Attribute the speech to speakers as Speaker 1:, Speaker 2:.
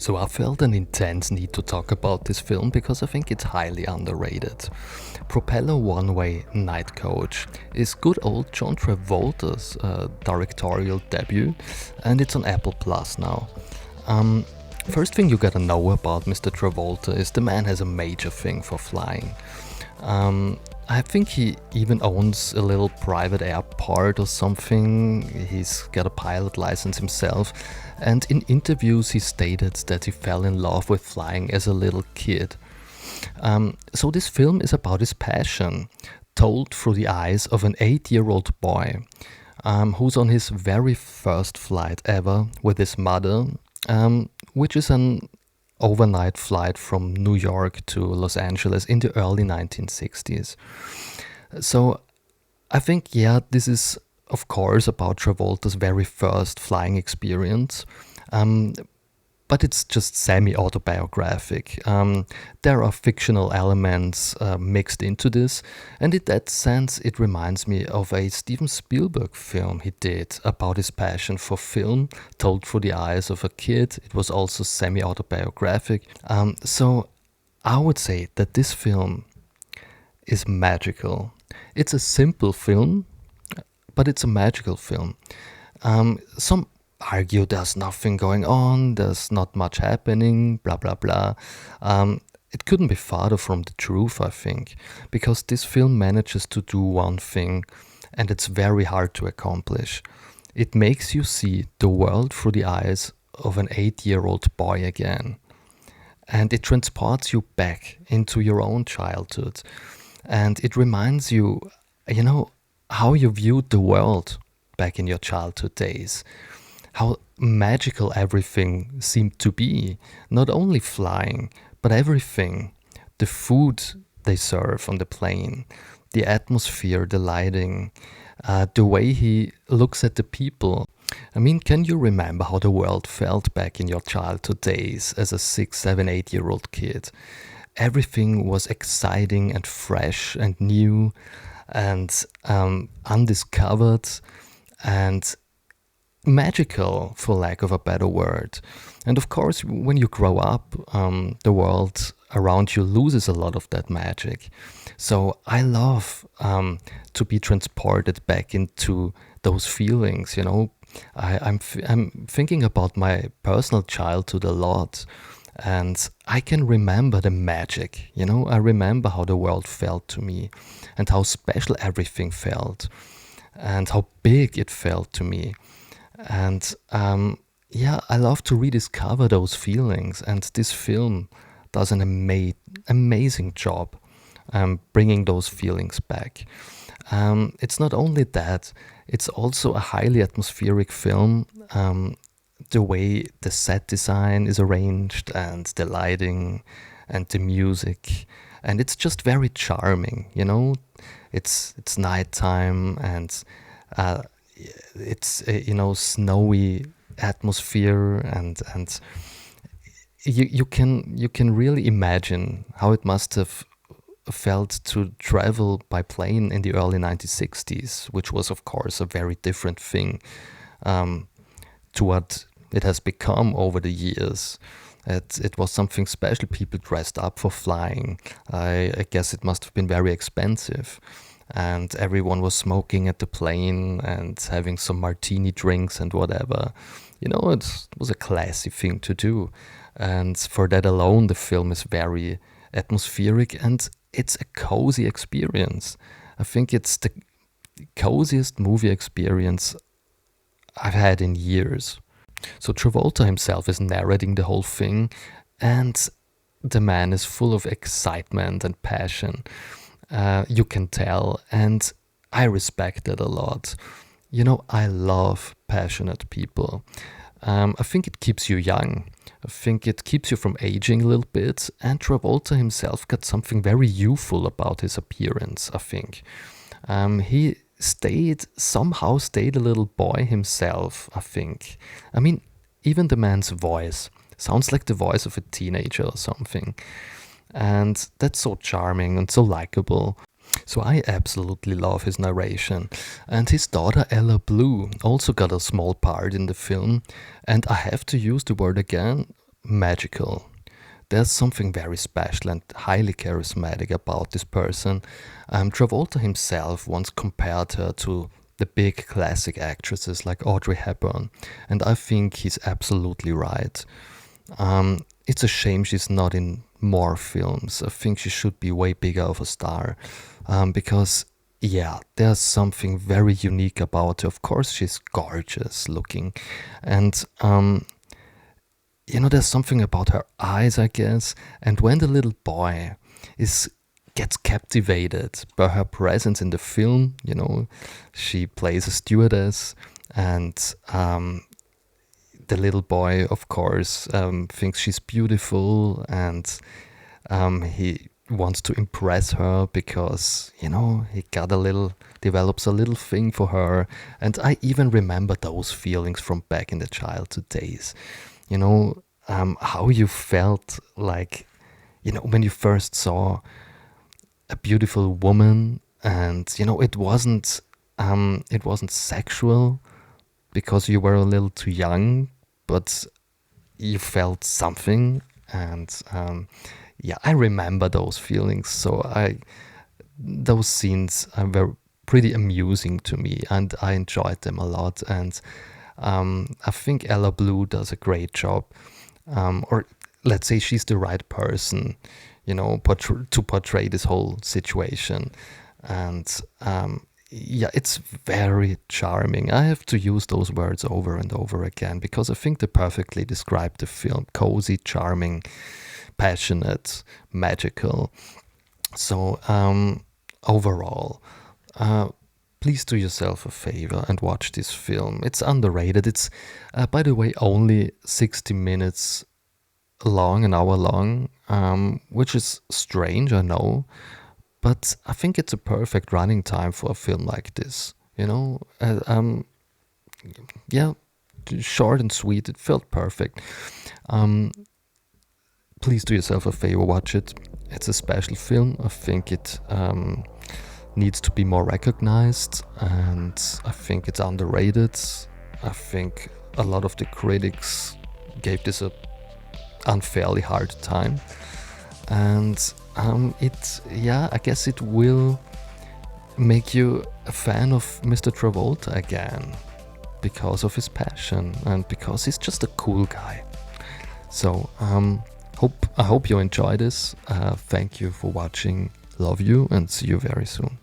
Speaker 1: So I felt an intense need to talk about this film because I think it's highly underrated. Propeller One-Way Night Coach is good old John Travolta's directorial debut, and it's on Apple Plus now. First thing you gotta know about Mr. Travolta is the man has a major thing for flying. I think he even owns a little private airport or something. He's got a pilot license himself. And in interviews, he stated that he fell in love with flying as a little kid. So this film is about his passion, told through the eyes of an 8-year-old boy who's on his very first flight ever with his mother, which is an overnight flight from New York to Los Angeles in the early 1960s. So I think, this is of course about Travolta's very first flying experience, but it's just semi-autobiographic. There are fictional elements mixed into this, and in that sense it reminds me of a Steven Spielberg film he did about his passion for film, told through the eyes of a kid. It was also semi-autobiographic. So I would say that this film is magical. It's a simple film, but it's a magical film. Some argue there's nothing going on, there's not much happening, blah blah blah. It couldn't be farther from the truth, I think, because this film manages to do one thing, and it's very hard to accomplish. It makes you see the world through the eyes of an 8-year-old boy again. And it transports you back into your own childhood. And it reminds you, how you viewed the world back in your childhood days. How magical everything seemed to be. Not only flying, but everything. The food they serve on the plane, the atmosphere, the lighting, the way he looks at the people. I mean, can you remember how the world felt back in your childhood days as a 6, 7, 8-year-old kid? Everything was exciting and fresh and new and undiscovered and magical, for lack of a better word. And of course, when you grow up, the world around you loses a lot of that magic. So I love to be transported back into those feelings. I'm thinking about my personal childhood a lot, and I can remember the magic. I remember how the world felt to me, and how special everything felt, and how big it felt to me. And I love to rediscover those feelings, and this film does an amazing job bringing those feelings back. It's not only that, it's also a highly atmospheric film. The way the set design is arranged, and the lighting, and the music, and it's just very charming. It's nighttime, and it's snowy atmosphere, and you can really imagine how it must have felt to travel by plane in the early 1960s, which was of course a very different thing to what it has become over the years. It was something special. People dressed up for flying. I guess it must have been very expensive. And everyone was smoking at the plane and having some martini drinks and whatever. It was a classy thing to do. And for that alone, the film is very atmospheric, and it's a cozy experience. I think it's the coziest movie experience I've had in years. So Travolta himself is narrating the whole thing, and the man is full of excitement and passion. You can tell, and I respect that a lot. I love passionate people. I think it keeps you young. I think it keeps you from aging a little bit, and Travolta himself got something very youthful about his appearance, I think. He somehow stayed a little boy himself, I think. I mean, even the man's voice sounds like the voice of a teenager or something. And that's so charming and so likable. So I absolutely love his narration. And his daughter Ella Blue also got a small part in the film. And I have to use the word again, magical. There's something very special and highly charismatic about this person. Travolta himself once compared her to the big classic actresses like Audrey Hepburn, and I think he's absolutely right. It's a shame she's not in more films. I think she should be way bigger of a star, because yeah, there's something very unique about her. Of course, she's gorgeous looking, and there's something about her eyes, I guess. And when the little boy is gets captivated by her presence in the film, she plays a stewardess, and the little boy, of course, thinks she's beautiful, and he wants to impress her because he develops a little thing for her. And I even remember those feelings from back in the childhood days. How you felt like, when you first saw a beautiful woman, and it wasn't sexual because you were a little too young, but you felt something. And yeah, I remember those feelings. So those scenes were pretty amusing to me, and I enjoyed them a lot. And I think Ella Blue does a great job, or let's say she's the right person, to portray this whole situation. And yeah, it's very charming. I have to use those words over and over again because I think they perfectly describe the film: cozy, charming, passionate, magical. So overall, please do yourself a favor and watch this film. It's underrated. It's, by the way, only 60 minutes long, an hour long, which is strange, I know, but I think it's a perfect running time for a film like this. Yeah, short and sweet. It felt perfect. Um, Please do yourself a favor, watch it. It's a special film. I think it needs to be more recognized, and I think it's underrated. I think a lot of the critics gave this a unfairly hard time, and I guess it will make you a fan of Mr. Travolta again because of his passion and because he's just a cool guy. So I hope you enjoy this. Thank you for watching. Love you, and see you very soon.